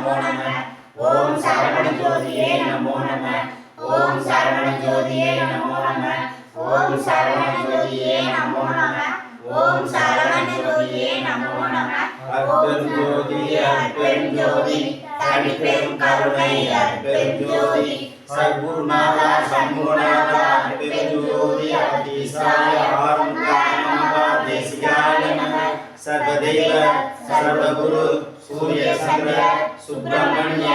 நமோ நம ஓம் சரவண ஜோதியே நமோ நம ஓம் சரவண ஜோதியே நமோ நம ஓம் சரவண ஜோதியே நமோ நம ஓம் சரவண ஜோதியே நமோ நம அருட்பெருஞ்சோதி அருட்பெருஞ்சோதி தனிப்பெரும் கருணை அருட்பெருஞ்சோதி சத்குருநாதா சண்முகநாதா அருட்பெருஞ்சோதி அதிசாய ஆறுமுகாய நமக தேசிகாய நமக சர்வதேவ சர்வகுரு சூரிய சந்திர சுப்பிரமணிய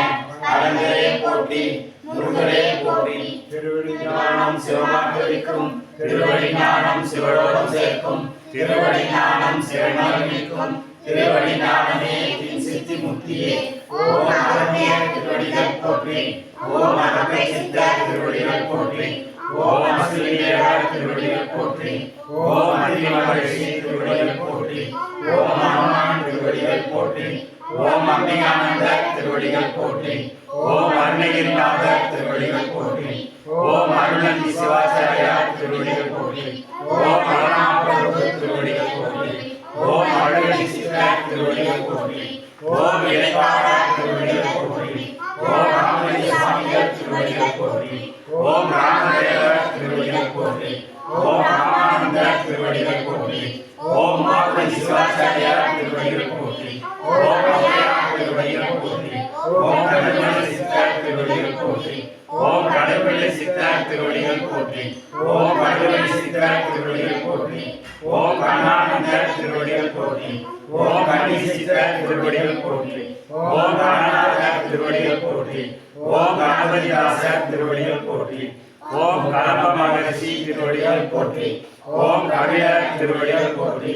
அரங்கரே போற்றி முருகரே போற்றி திருவடி ஞானம் சிவமாக இருக்கும் திருவடி ஞானம் சிவலோகம் சேர்க்கும் திருவடி ஞானம் சிவனாகும் திருவடி ஞானமே சித்தி முக்தியே ஓம் அகத்திய திருவடிகள் போற்றி ஓம் அகத்தை சித்த திருவடிகள் போற்றி ஓம் அசுரீயர் திருவடிகள் போற்றி ஓம் அதிமகரிஷி திருவடிகள் போற்றி ஓம் அனுமான் திருவடிகள் போற்றி ஓம் அம்பிகானந்த திருவடிகள் போற்றி ஓம் அருணகிரிநாதர் திருவடிகள் போற்றி ஓம் அருணந்தி சிவாச்சாரியா திருவடிகள் போற்றி ஓம் அருணாபிரபு திருவடிகள் போற்றி ஓம் அருணி சித்தர் திருவடிகள் போற்றி ஓம் இளைப்பாற திருவடிகள் போற்றி ஓம் ராமலிங்க சுவாமிகள் திருவடிகள் போற்றி ஓம் ராமதேவர் திருவடிகள் போற்றி ஓம் ராமானந்த திருவடிகள் போற்றி ஓம் மாருதி சிவாச்சாரியா திருவடிகள் போற்றி ஓம் திருவடிகள் போற்றி ஓம் கடவுளை சித்தர் திருவடிகள் போற்றி ஓம் கடவுளை சித்தர் திருவடிகள் போற்றி ஓம் கடவுளை சித்தர் திருவடிகள் போற்றி ஓம் கண்ணானந்த திருவடிகள் போற்றி ஓம் கண்ணி சித்தர் திருவடிகள் போற்றி ஓம் கணநாத திருவடிகள் போற்றி ஓம் கணபதிதாசர் திருவடிகள் போற்றி ஓம் கலப மகரிஷி திருவடிகள் போற்றி ஓம் கவியர் திருவடிகள் போற்றி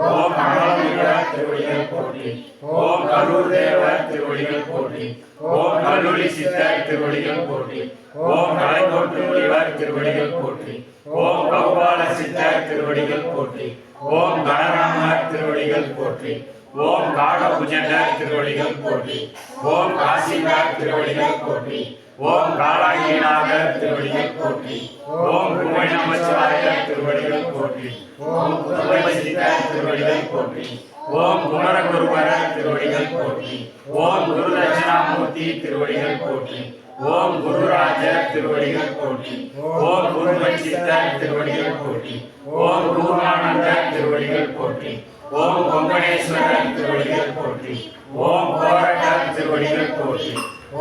ஓம் கமலமிக திருவடிகள் போற்றி ஓம் கரூர் தேவர் திருவடிகள் போற்றி ஓம் கல்லூரி சித்தர் திருவடிகள் போற்றி ஓம் கலைக்கோட்டு முனிவர் திருவடிகள் போற்றி ஓம் கௌபால சித்தர் திருவடிகள் போற்றி ஓம் கணராமர் திருவடிகள் போற்றி ஓம் காகபுஜண்டர் திருவடிகள் போற்றி ஓம் காசிநாத் திருவடிகள் போற்றி ஓம் காலாங்கிநாதர் திருவடிகள் போற்றி ஓம் குமை நமச்சிவாயர் திருவடிகள் போற்றி ஓம் குருவை சித்தர் திருவடிகள் போற்றி ஓம் குமரகுருவரர் திருவடிகள் போற்றி ஓம் குரு தட்சிணாமூர்த்தி திருவடிகள் போற்றி ஓம் குருராஜர் திருவடிகள் போற்றி ஓம் குருமச்சித்தர் திருவடிகள் போற்றி ஓம் குருமானந்தர் திருவடிகள் போற்றி ஓம் கொங்கணேஸ்வரர் திருவடிகள் போற்றி ஓம் கோரட்டர் திருவடிகள் போற்றி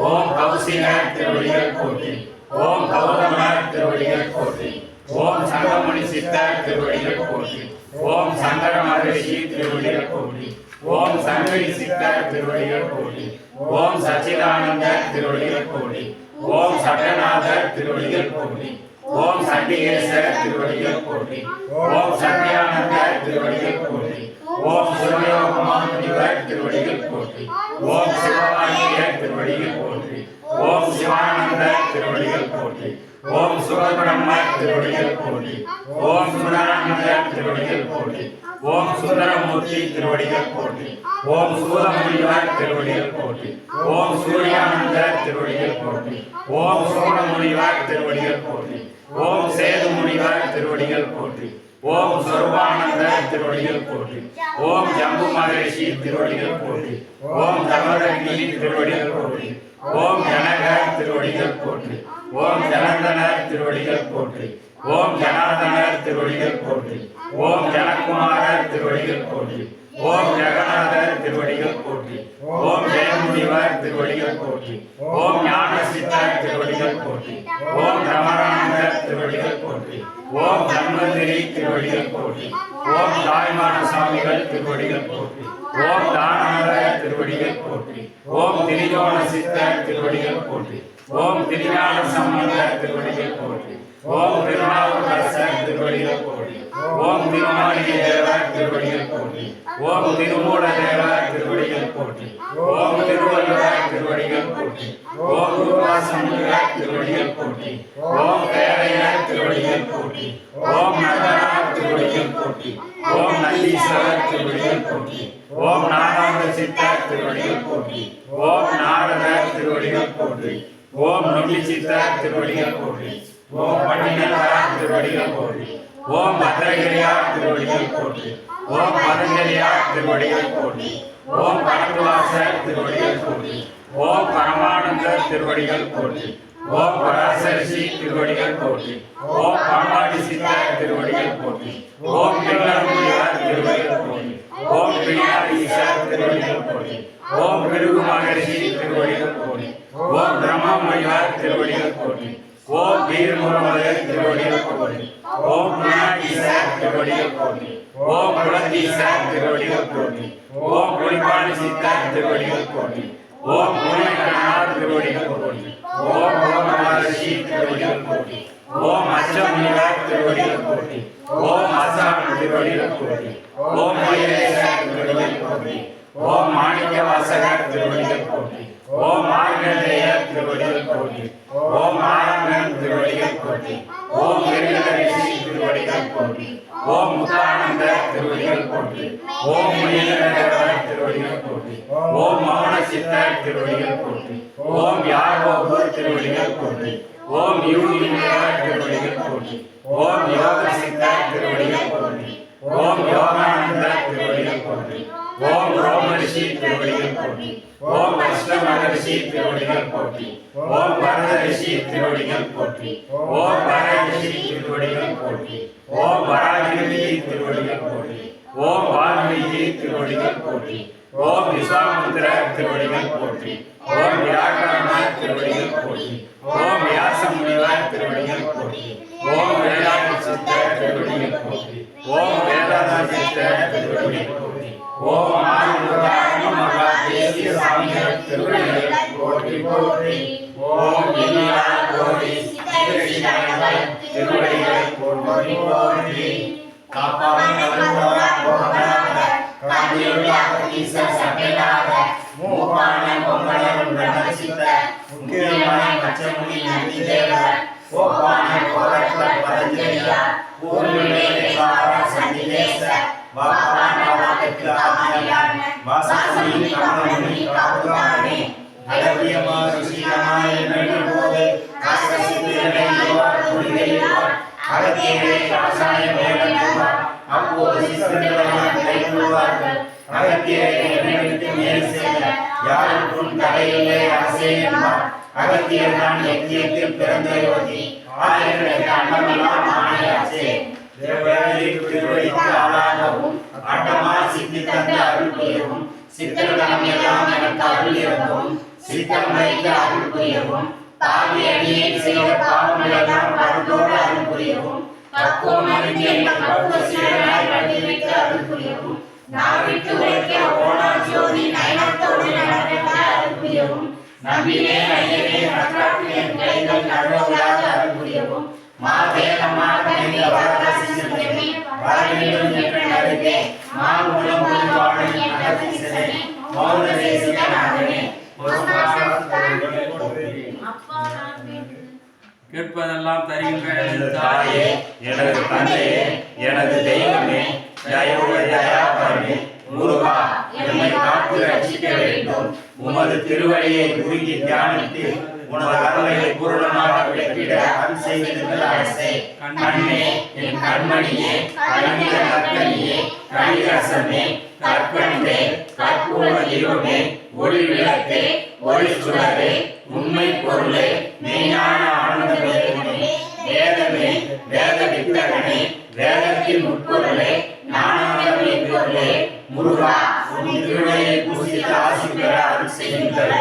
ஓம் கௌசிகர் திருவடிகள் போற்றி ஓம் கௌதமர் திருவடிகள் போற்றி ஓம் சங்கமுனி சித்தர் திருவடிகள் போற்றி ஓம் சங்கர மகரிஷி திருவடிகள் போற்றி ஓம் சங்கரி சித்தர் திருவடிகள் போற்றி ஓம் சச்சிதானந்தர் திருவடிகள் போற்றி ஓம் சட்டநாதர் திருவடிகள் போற்றி ஓம் சண்டிகேசர் திருவடிகள் போற்றி ஓம் சத்யானந்தர் திருவடிகள் போற்றி ஓம் சிவயோகமாமுனிவர் திருவடிகள் போற்றி ஓம் சிவவாகியர் திருவடிகள் போற்றி ஓம் சிவானந்தர் திருவடிகள் போற்றி ஓம் சுகபிரம்மர் திருவடிகள் போற்றி ஓம் சுந்தரானந்தர் திருவடிகள் போற்றி ஓம் சுந்தரமூர்த்தி திருவடிகள் போற்றி ஓம் சூரமுனிவர் திருவடிகள் போற்றி ஓம் சூர்யானந்தர் திருவடிகள் போற்றி ஓம் சோழமுனிவர் திருவடிகள் போற்றி ஓம் சேது முனிவர் திருவடிகள் போற்றி ஓம் சொருபானந்தர் திருவடிகள் போற்றி ஓம் ஜம்பு மகரிஷி திருவடிகள் போற்றி ஓம் தமரங்கி திருவடிகள் போற்றி ஓம் ஜனகர் திருவடிகள் போற்றி ஓம் ஜனந்தனர் திருவடிகள் போற்றி ஓம் ஜனார்தனர் திருவடிகள் போற்றி ஓம் ஜனகுமாரர் திருவடிகள் போற்றி ஓம் ஜெகநாதர் திருவடிகள் போற்றி ஓம் ஜெயமுனிவர் திருவடிகள் போற்றி ஓம் ஞானசித்தர் திருவடிகள் போற்றி ஓம் ரமணானந்தர் திருவடிகள் போற்றி ஓம் தன்வந்திரி திருவடிகள் போற்றி ஓம் தாய்மான சாமிகள் திருவடிகள் போற்றி ஓம் தானாதர் திருவடிகள் போற்றி ஓம் திரிஜோன சித்தர் திருவடிகள் போற்றி ஓம் திருஞான சம்பந்தர் திருவடிகள் போற்றி ஓம் திருநாவுக்கரசர் திருவடிகள் போற்றி ஓம் திருமாளிகை தேவர் திருவடிகள் போற்றி ஓம் திருமூல தேவர் திருவடிகள் போற்றி ஓம் திருவள்ளுவர் திருவடிகள் போற்றி ஓம் குருவாசமுனிவர் திருவடிகள் போற்றி ஓம் பேரையர் திருவடிகள் போற்றி ஓம் நந்தனார் திருவடிகள் போற்றி ஓம் நந்தீஸ்வரர் திருவடிகள் போற்றி ஓம் நாராயண சித்தர் திருவடிகள் போற்றி ஓம் நாரதர் திருவடிகள் போற்றி ஓம் நொண்டி சித்தர் திருவடிகள் போற்றி ஓம் பண்டிதரார் திருவடிகள் போற்றி ஓம் பத்ரகிரியார் திருவடிகள் போற்றி ஓம் பதஞ்சலியார் திருவடிகள் போற்றி ஓம் கணக்குவாச வியாசர் திருவடிகள் போற்றி. ஓம் பரமானந்தர் திருவடிகள் போற்றி. ஓம் பராசரிசி திருவடிகள் போற்றி. ஓம் பாம்பாடி சித்தர் திருவடிகள் போற்றி. ஓம் பிள்ளமுடியார் திருவடிகள் போற்றி. ஓம் பிள்ளையார் திருவடிகள் போற்றி. ஓம் பிருகு மகரிஷி திருவடிகள் போற்றி. ஓம் பிரம்மமணியார் திருவடிகள் போற்றி. ஓம் வீரமுகமதர் திருவடிகள் போற்றி. ஓம் குணாதீசர் திருவடிகள் போற்றி. ஓம் குலதீசர் திருவடிகள் போற்றி. ஓம் குளிப்பாடி சித்தர் திருவடிகள் போற்றி. ஓம் குணக்கண்ணார் திருவடிகள் போற்றி. ஓம் மகரிஷி திருவடிகள் போற்றி. ஓம் அச்சமுனிவர் திருவடிகள் போற்றி. ஓம் அசான் திருவடிகள் போற்றி. ஓம் மகேஸ்வரர் திருவடிகள் போற்றி. ஓம் மாணிக்க வாசகர் திருவடிகள் போற்றி. ஓம் மார்கண்டேயர் திருவடிகள் போற்றி. ஓம் ஆனந்தன் திருவடிகள் போற்றி. ஓம் வெங்கடேஷி திருவடிகள் போற்றி. ஓம் முத்தானந்தர் திருவடிகள் போற்றி. ஓம் மணிகண்டர் திருவடிகள் போற்றி. ஓம் மௌன சித்தர் திருவடிகள் போற்றி. ஓம் யாகோபர் திருவடிகள் போற்றி. ஓம் யூனிவர் திருவடிகள் போற்றி. ஓம் யோக சித்தர் திருவடிகள் போற்றி. ஓம் யோகானந்தர் திருவடிகள் போற்றி. ஓம் ரோமரிஷி திருவடிகள் போற்றி. ஓம் அஷ்ட மகரிஷி திருவடிகள் போற்றி. ஓம் பரதரிஷி திருவடிகள் போற்றி. ஓம் பரரிஷி திருவடிகள் போற்றி. ஓம் வராகிரி திருவடிகள் போற்றி. ஓம் வால்மீகி திருவடிகள் போற்றி. ஓம் விஸ்வாமித்திர திருவடிகள் போற்றி. ஓம் வியாக்கரண திருவடிகள் போற்றி. ஓம் வியாசமுனிவர் திருவடிகள் போற்றி. ஓம் வேதாந்த சித்தர் திருவடிகள் போற்றி. ஓம் வேதாந்த சித்தர் திருவடிகள் போற்றி. ஓம் ஆதிமுக மகா தேசிய சாமிகள் திருவடிகள் போற்றி போற்றி. ஓம் இனியா கோடி சித்தர்கள் திருவடிகள் போற்றி போற்றி. காப்பாவை போகனாக காதியுள்ளாக ஈசர் சபையாக மூப்பான பொங்கலம் பிரமசித்த முக்கியமான பச்சமுனி நந்தி தேவர் கோப்பான கோரக்க பதஞ்சலியா பூர்விலே தேவார சன்னிதேச வாப்பான வாக்கு ஆதியான வாசமுனி காமமுனி காப்புதானே அழகியமா ருசியமாய் நடுவோது காசசித்திரனை யோர் புரிகையோர் அகத்தியரை காசாய வேடனுவார் அப்போது சித்தர்களால் கைகொள்வார்கள். அகத்தியரை நினைத்து மேல் செல்ல யாருக்கும் தடையில்லை அரசே என்பார். அகத்தியர் தான் யக்கியத்தில் பிறந்த யோகி ஆயிரத்தி அண்ணமெல்லாம் ஆணையாச்சே. திருவடிக்கு ஆளாகவும் ஆட்டமா சித்தி தந்த அருள் புரியவும் சித்தர்களிடம் எல்லாம் எனக்கு அருள் இறங்கவும் சித்தம் வைத்த அருள் புரியவும் பாவி அடியை செய்த பாவங்களெல்லாம் பரந்தோடு அருள் புரியவும் பக்குவம் அறிந்து எங்கள் பக்குவ சீடனாய் வழி வைத்து அருள் புரியவும் நாவிட்டு உரைக்க ஓனா ஜோதி நயனத்தோடு நடந்த அருள் புரியவும் நம்பினே ஐயனே நற்றாற்று என் கைகள் நழுவாத அருள் புரியவும் மாவேகமாக நின்ற வரதசிசனே வரவேண்டும் என்ற அருகே மாமுலம் வாழும் என் அகசிசனே மௌன தேசிகனாகவே கேட்பதெல்லாம் தருகின்ற தாயே, எனது தந்தையே, எனது தெய்வமே, தயவுடையாயே முருகா, என்னை காத்து ரட்சிக்க வேண்டும். உமது திருவடியை உருகி தியானித்து உனது அருளை பூரணமாக பெற்றிட அருள் செய்திருங்கள் அரசே. கண்ணே, என் கண்மணியே, கனிந்த நற்கனியே, கனிரசமே, கற்கண்டே, கற்பூர தீபமே, ஒளி விளக்கே, ஒளி சுடரே, உண்மை பொருளே, மெய்ஞான ஆனந்தமே, வேதமே, வேத வித்தகனே, வேதத்தின் உட்பொருளே, ஞானமே பொருளே, முருகா, உன் திருவடியை பூசித்து ஆசி பெற அருள் செய்யுங்கள்.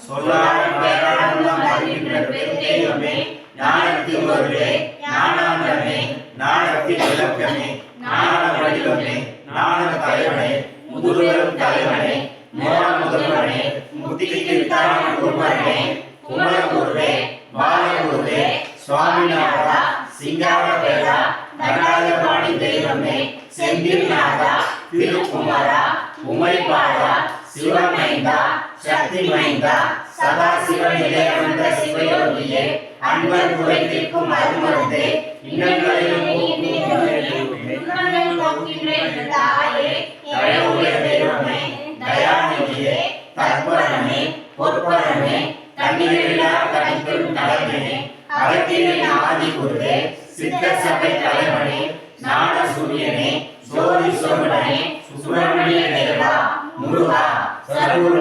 சொல்லாமல் பேரானந்தம் அறிகின்ற பெருந்தெய்வமே, ஞானத்தின் பொருளே, ஞானானந்தமே, ஞானத்தின் விளக்கமே, ஞான வடிவமே, ஞான தலைவனே, முதுகரும் தலைவனே, மோன முதல்வனே, முத்திக்கு வித்தான குருவனே, குமரகுருவே, பாலகுருவே, சுவாமிநாதா, சிங்கார வேதா, நடராஜபாணி தெய்வமே, செந்தில்நாதா, திருக்குமரா, உமைபாலா, சிவமைந்தா, சக்தி மைந்தா, சதா சிவனிலே வந்த சிவயோகியே, அன்பர் குறைத்திற்கும் அருமருந்தே, இன்னங்களிலும் தயவுடைய தெய்வமே, தயாநிதியே, தற்பரமே, பொற்பரமே, தண்ணீரிலா கணிக்கும் தலைவனே, அகத்தியின் ஆதி குருவே, சித்த சபை தலைவனே, ஞான சூரியனே, ஜோதி சோமனே, சுப்பிரமணிய தேவா, முருகா, சர்வ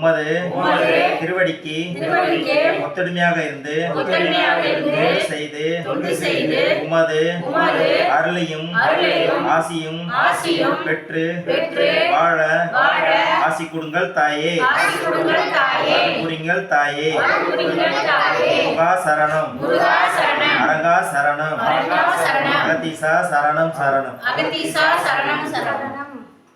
உமது உமது திருவடிக்கு திருவடிக்கு ஒத்துழைமையாக இருந்து ஒத்துழைமையாக இருந்து தொண்டு செய்து உமது அருளையும் ஆசியும் பெற்று வாழ ஆசி கொடுங்கள் தாயே புரிங்கள் தாயே முருகா சரணம் அரங்கா சரணம் அகத்தீசா சரணம் சரணம்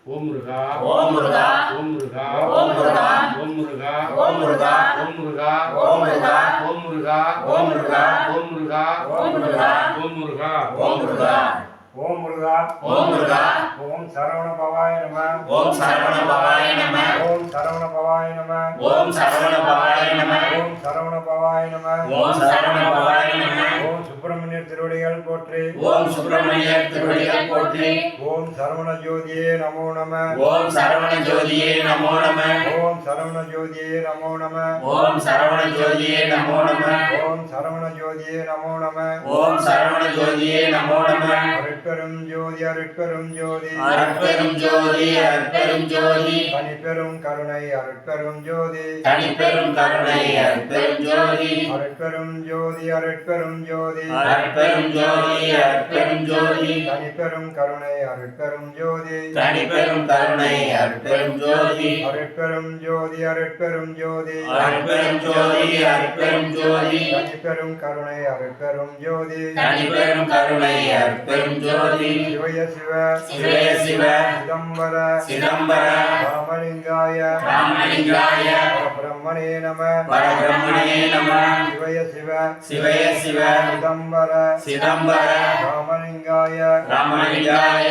ஓம் முருகா ஓம் முருகா ஓம் முருகா ஓம் முருகா ஓம் முருகா ஓம் முருகா ஓம் முருகா ஓம் முருகா ஓம் முருகா ஓம் முருகா ஓம் முருகா ஓம் முருகா ஓம் முருகா ஓம் முருகா ஓம் முருகா ஓம் முருகா ஓம் சரவண பவாய நம ஓம் சரவண பவாய நம ஓம் சரவண பவாய நம ஓம் சரவண பவாய நம ஓம் சரவண பவாய நம ஓம் சரவண பவாய நம ஓம் சுப்பிரமணிய திருவடிகள் போற்றி ஓம் சுப்பிரமணிய திருவடிகள் போற்றி ஓம் சரவண ஜோதியே நமோ நம ஓம் சரவண ஜோதியே நமோ நம ஓம் சரவண ஜோதியே நமோ நம ஓம் சரவண ஜோதியே நமோ நம ஓம் சரவண ஜோதியே நமோ நம ஓம் சரவண ஜோதியே நமோ நம அருட்பெரும் ஜோதி அருட்பெரும் ஜோதி அருட்பெரும் ஜோதி அருட்பெரும் ஜோதி தனிப்பெரும் கருணை அருட்பெரும் ஜோதி தனிப்பெரும் கருணை அருட்பெரும் ஜோதி அருட்பெரும் ஜோதி அருட்பெரும் ஜோதி அருட்பெரும் ஜோதி அருட்பெரும் ஜோதி தனிப்பெரும் கருணை அருட்பெரும் ஜோதி தனிப்பெரும் கருணை அருட்பெரும் ஜோதி அருட்பெரும் ஜோதி அருட்பெரும் ஜோதி அருட்பெரும் ஜோதி அருட்பெரும் ஜோதி தனிப்பெரும் கருணை அருட்பெரும் ஜோதி தனிப்பெரும் கருணை அருட்பெரும் ஜோதி சிவய சிவ சிவய சிவ சிதம்பர சிதம்பர ராமலிங்காய ராமலிங்காய பிரம்மணே நம பரபிரம்மணே நம சிவய சிவ சிவய சிவ சிதம்பர சிதம்பர ராமலிங்காய ராமலிங்காய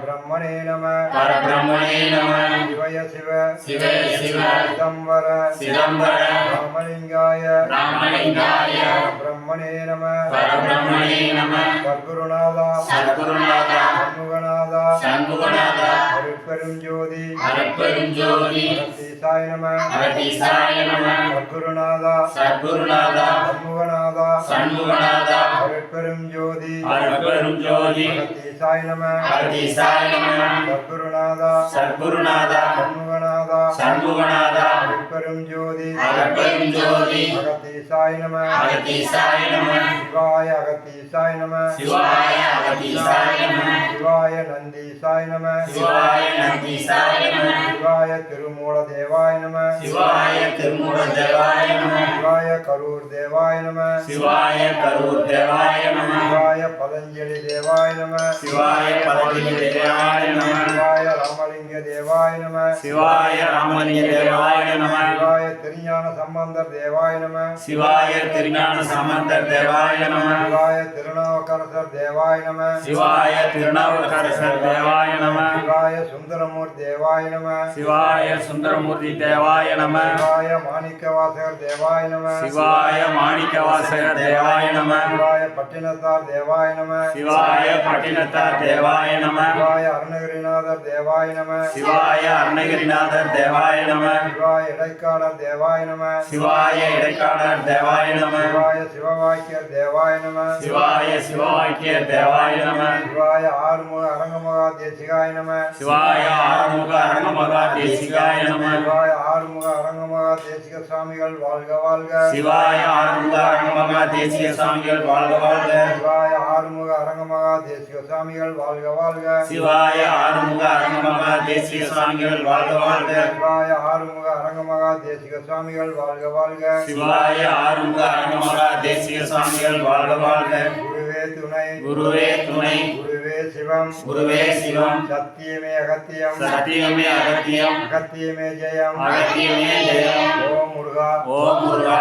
பிரம்மணே நம பரபிரம்மணே நம சிவய சிவ சிவய சிவ சிதம்பர சிதம்பர ராமலிங்காய ராமலிங்காய பிரம்மணே நம பரபிரம்மணே நம சத்குருநாதா சத்குருநாதா சண்முகநாதா சண்முகநாதா அருட்பெரும் ஜோதி அருட்பெரும் ஜோதி அகத்தீசாய நம அகத்தீசாய நம சத்குருநாதா சத்குருநாதா சண்முகநாதா சண்முகநாதா அருட்பெரும் ஜோதி அருட்பெரும் ஜோதி அகத்தீசாய நம அகத்தீசாய நம சத்குருநாதா சத்குருநாதா சண்முகநாதா சண்முகநாதா அருட்பெரும் ஜோதி அருட்பெரும் ஜோதி அகத்தீசாய நம அகத்தீசாய நம சிவாய அகத்தீசாய நம சிவாய அகத்தீசாய நம சிவாய நந்தீசாய நம சிவாய நந்தீசாய நம சிவாய திருமூல தேவாய நம சிவாய திருமூல தேவாய நம சிவாய கரூர் தேவாய நம சிவாய கரூர் தேவாய நம சிவாய பதஞ்சலி தேவாய நம சிவாய பதஞ்சலி தேவாய நம சிவாய ராமலிங்க தேவாய நம சிவாய ராமலிங்க தேவாய நம சிவாய திருஞான சம்பந்தர் தேவாய நம சிவாய திருஞான சம்பந்தர் தேவாய நம சிவாய திருநாவுக்கரசர் தேவாய நம சிவாய திருநாவுக்கரசர் தேவாய நம சிவாய சுந்தரமூர்த்தி தேவாய நம சிவாய சுந்தரமூர்த்தி தேவாய நம சிவாய மாணிக்கவாசகர் தேவாய நம சிவாய மாணிக்கவாசகர் தேவாய நம சிவாய பட்டினத்தார் தேவாய நம சிவாய பட்டினத்தார் தேவாய நம சிவாய அருணகிரிநாதர் தேவாய நம சிவாய அருணகிரிநாதர் தேவாய நம சிவாய இடைக்காடர் தேவாய நம சிவாய இடைக்காடர் தேவாய நம சிவாய சிவவாக்கியர் தேவாய நம சிவாய சிவவாக்கியர் தேவாய நம சிவாய ஆறுமுக அரங்கமகா தேசிகாய நம சிவாய ஆறுமுக அரங்கமகா தேசிகாய நம சிவாய ஆறுமுக அரங்கமகா தேசிக சுவாமிகள் வாழ்க வாழ்க சிவாய ஆறுமுக அரங்கமகா தேசிக சுவாமிகள் வாழ்க வாழ்க சிவாய ஆறுமுக அரங்கமகா தேசிக சுவாமிகள் வாழ்க வாழ்க சிவாய ஆறுமுக அரங்கமகா தேசிக சுவாமிகள் வாழ்க வாழ்க சிவாய ஆறுமுக அரங்கமகா தேசிக சுவாமிகள் வாழ்க வாழ்க சிவாய ஆறுமுக அரங்கமகா தேசிக சுவாமிகள் வாழ்க வாழ்க குருவே துணை குருவே துணை குருவே சிவம் குருவே சிவம் சத்தியமே அகத்தியம் சத்தியமே அகத்தியம் அகத்தியமே ஜெயம் அகத்தியமே ஜெயம் ஓம் முருகா ஓம் முருகா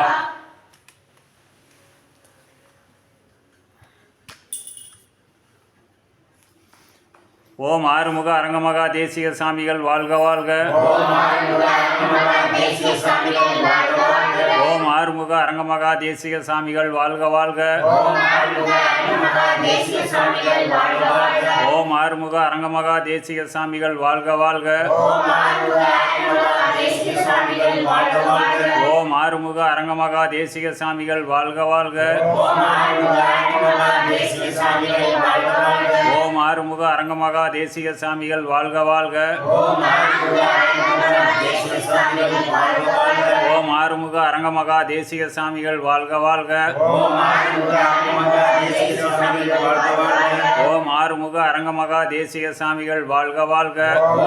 ஓம் ஆறுமுக அரங்கமகா தேசிக சாமிகள் வாழ்க வாழ்க ஓம் ஆறுமுக அரங்கமகா தேசிக சுவாமிகள் வாழ்க வாழ்க ஓம் ஆறுமுக அரங்கமகா தேசிக சாமிகள் வாழ்க வாழ்க ஓம் ஆறுமுக அரங்கமகா தேசிக சுவாமிகள் வாழ்க வாழ்க ஓம் ஆறுமுக அரங்கமகா தேசிக சாமிகள் வாழ்க வாழ்க ஓம் ஆறுமுக அரங்கமகா தேசிக சுவாமிகள் வாழ்க வாழ்க ஓம் ஆறுமுக அரங்கமகா தேசிக சாமிகள் வாழ்க வாழ்க ஓம் ஆறுமுக அரங்கமகா தேசிக சுவாமிகள் வாழ்க வாழ்க ஓம் ஆறுமுக அரங்கமகா தேசிக சாமிகள் வாழ்க வாழ்க ஓம் ஆறுமுக அரங்கமகா தேசிக சுவாமிகள் வாழ்க வாழ்க அரங்கமகா தேசிக சாமிகள் வாழ்க வாழ்க. ஓம் ஆறுமுக அரங்கமகா தேசிக சாமிகள் வாழ்க வாழ்க. ஓம் ஆறுமுக அரங்கமகா தேசிக சாமிகள் வாழ்க வாழ்க. ஓம்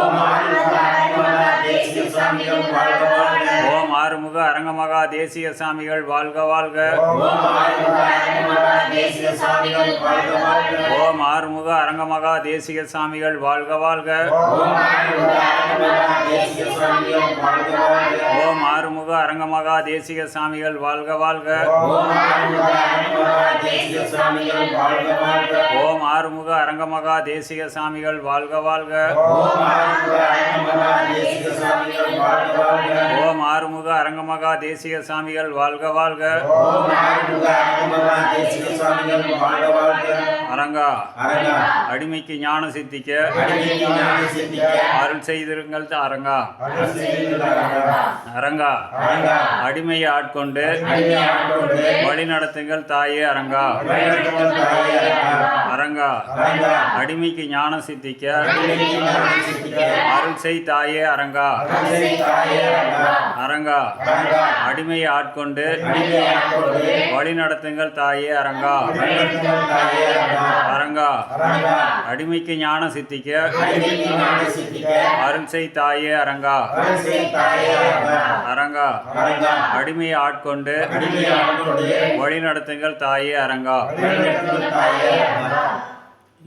ஆறுமுக அரங்கமகா தேசிக சாமிகள் வாழ்க வாழ்க. ஓம் ஆறுமுக அரங்கமகா தேசிக சாமிகள் வாழ்க வாழ்க. ஓம் ஆறுமுக அரங்கமகா தேசிக சாமிகள் வாழ்க வாழ்க. ஓம் ஆறுமுக அரங்கமகா தேசிக சாமிகள் வாழ்க வாழ்க. ஓம் ஆறுமுக அரங்கமகா தேசிக சாமிகள் வாழ்க வாழ்க. ஓம் ஆறுமுக அரங்கமகா தேசிக சாமிகள் வாழ்க வாழ்க. ஓம் ஆறுமுக அரங்கமகா தேசிக சாமிகள் வாழ்க வாழ்க. ஓம் ஆறுமுக அரங்கமகா தேசிக சாமிகள் வாழ்க வாழ்க. ஓம் ஆறுமுக அரங்கமகா தேசிக சாமிகள் வாழ்க வாழ்க. ஓம் ஆறுமுக அரங்கமகா தேசிக சாமிகள் வாழ்க வாழ்க. ஓம் ஆறுமுக அரங்கமகா தேசிக சாமிகள் வாழ்க வாழ்க. அரங்கா அரங்கா அடிமைக்கு ஞான சித்திக்க அடிமைக்கு ஞான சித்திக்க அருள் செய்திருங்கள் அரங்கா. அருள் செய்திருங்கள் அரங்கா. அரங்கா அரங்கா அடிமையை ஆட்கொண்டு அடிமையை ஆட்கொண்டு வழி நடத்துங்கள் தாயே அரங்கா. வழிநடத்துங்கள் தாயே அரங்கா. அரங்கா அரங்கா அடிமைக்கு ஞான சித்திக்க அடிமைக்கு ஞான சித்திக்க அருள் செய் தாயே அரங்கா. அருள் செய் தாயே அரங்கா. அரங்கா அரங்கா அடிமையை ஆட்கொண்டு அடிமையை ஆட்கொண்டு வழி நடத்துங்கள் தாயே அரங்கா. வழிநடத்துங்கள் தாயே அரங்கா. அரங்கா அரங்கா அடிமைக்கு ஞான சித்திக்க அடிமைக்கு ஞான சித்திக்க அருள் செய் தாயே அரங்கா. அருள் செய் தாயே அரங்கா. அரங்கா அரங்கா அடிமையை ஆட்கொண்டு அடிமையை ஆட்கொண்டு வழி நடத்துங்கள் தாயே அரங்கா. வழிநடத்துங்கள் தாயே அரங்கா.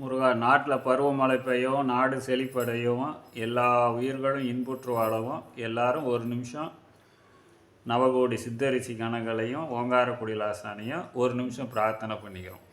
முருகா நாட்டில் பருவமழை பெய்யவும் நாடு செழிப்படையவும் எல்லா உயிர்களும் இன்புற்று வாழவும் எல்லாரும் ஒரு நிமிஷம் நவகோடி சித்தரிசி கணங்களையும் ஓங்காரக்குடிலாசானையும் ஒரு நிமிஷம் பிரார்த்தனை பண்ணிக்கிறோம்.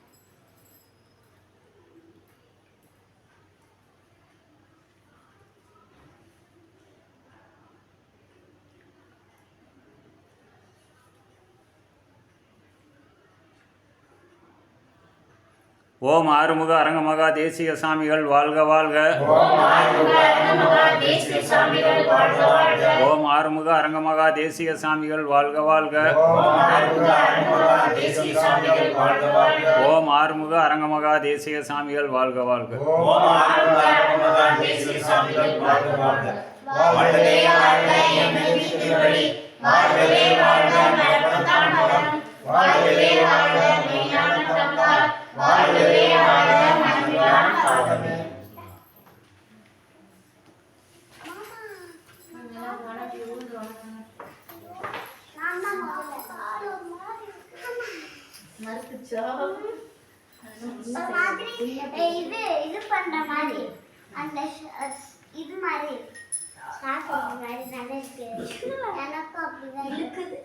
ஓம் ஆறுமுக அரங்கமகா தேசிக சாமிகள் வாழ்க வாழ்க. ஓம் ஆறுமுக அரங்கமகா தேசிக சாமிகள் வாழ்க வாழ்க. ஓம் ஆறுமுக அரங்கமகா தேசிக சாமிகள் வாழ்க வாழ்க. ஓம் ஆறுமுக அரங்கமகா தேசிக சாமிகள் வாழ்க வாழ்க. ஓம் ஆறுமுக அரங்கமகா தேசிக சாமிகள் வாழ்க வாழ்க. ஓம் ஆறுமுக அரங்கமகா தேசிக சாமிகள் வாழ்க வாழ்க. வாழ்கவே வாழ்க எங்கள் வீட்டு வழி. வாழ்கவே வாழ்க மரபுத்தான் மரம். வாழ்கவே வாழ்க மெய்ஞான தந்தார். வாழ்கவே வாழ்க மனமிலான தாகமே. இது பண்ற மாதிரி அந்த இது மாதிரி மாதிரி நல்லா இருக்கு. எனக்கும் அப்படிதான் இருக்குது.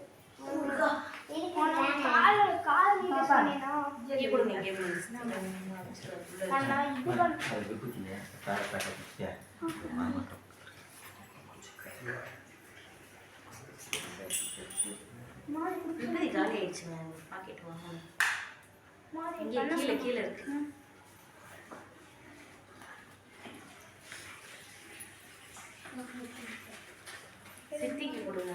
காலி ஆயிடுச்சுங்க. பாக்கெட் வாங்க. கீழே இருக்கு. சித்திக்கு கொடுங்க.